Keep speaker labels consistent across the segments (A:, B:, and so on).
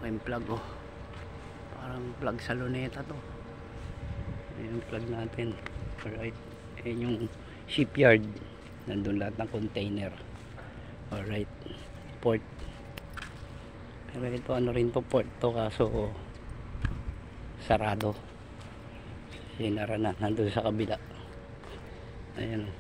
A: laking plug oh. Parang plug sa luneta to. Ayan yung plug natin. Alright. Ayan yung shipyard. Nandun lahat ng container. Alright. Port. Pero ito ano rin to, port to, kaso sarado. Sinara na. Nandun sa kabila. Ayan.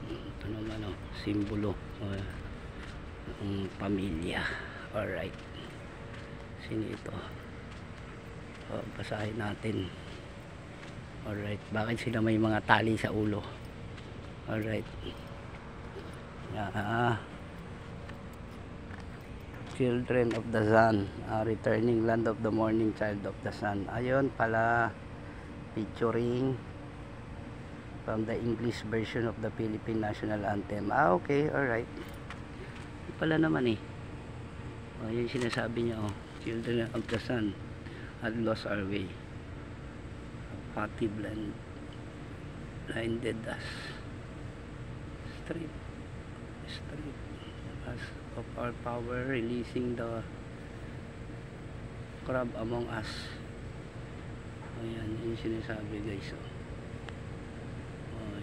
A: Ito naman oh, simbolo ng pamilya. Alright. Sino ito? Basahin natin. Alright. Bakit sila may mga tali sa ulo? Alright. Children of the Sun, returning land of the morning, child of the sun. Ayun pala, featuring from the English version of the Philippine National Anthem. Okay, alright. Ito pala naman eh. Yung sinasabi niya oh, children of the sun had lost our way. Party blinded us. Straight us of our power, releasing the crab among us. Ayan, yun yung sinasabi guys oh.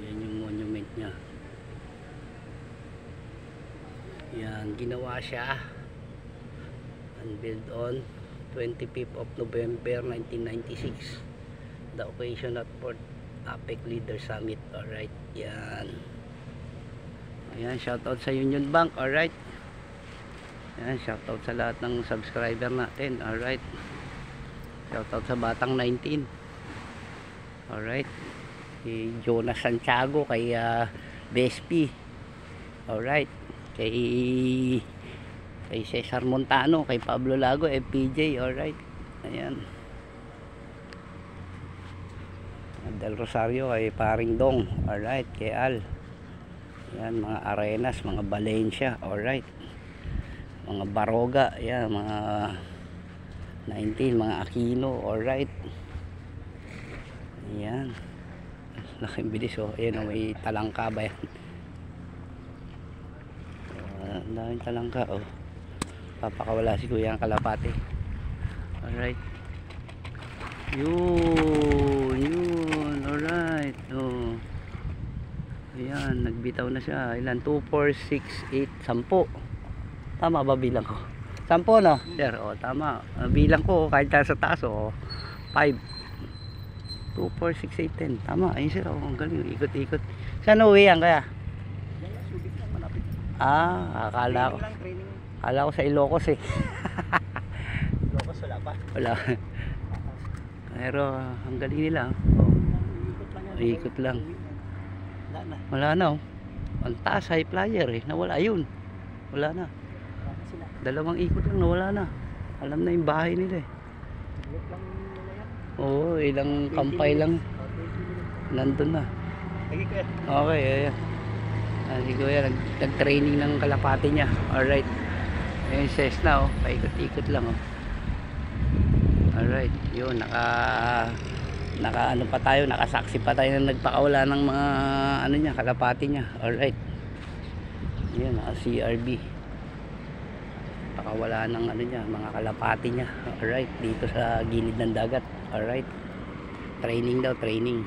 A: Yan yung monument nya. Yan, ginawa siya unveiled on 25th of November 1996, the occasion at Port APEC Leader Summit. Alright, yan. Ayan, shoutout sa Union Bank. Alright. Ayan, shoutout sa lahat ng subscriber natin. Alright. Shoutout sa Batang 19. Alright. Kay Jonas Santiago, kay BSP. Alright. Kay Cesar Montano, kay Pablo Lago, FPJ. Alright. Ayan. Del Rosario, kay Paring Dong. Alright. Kay Al. Yan, mga Arenas, mga Valencia. Alright. Mga Baroga. Yan, mga 19, mga Aquino. Alright. Yan. Laking bilis oh. Ayan oh, may talangka ba yan? Daming talangka oh. Papakawala si Kuya ang kalapate. Alright. Yun. Alright. Oh. Ayan, nagbitaw na siya. Ilan? 2, 4, 6, 8, 10. Tama ba bilang ko? 10 no? Sir, oh, tama. Bilang ko kahit sa taas oh. 5. 2, 4, 6, 8, 10. Tama. Ayun sir, oh, ang galing. Ikot-ikot. Saan uwi yan kaya? Akala ko sa Ilocos eh.
B: Ilocos wala pa?
A: Wala. Pero ang galing nila. Oh. Ikot lang. Wala na oh. Ang taas, high flyer eh. Nawala yun. Wala na. Dalawang ikot lang, nawala na. Alam na yung bahay nila eh. Oo, ilang kampay lang. Nandun na. Okay, ayan. Si Kuya nag-training ng kalapati niya. Alright. Ayun says na oh. Paikot-ikot lang oh. Alright. Yun, naka ano pa tayo, nakasaksi pa tayo na nagpakawala ng mga ano niya, kalapati niya. Alright. Yan, CRB. Pakawala ng ano niya, mga kalapati niya. Alright, dito sa gilid ng dagat. Alright. Training daw, training.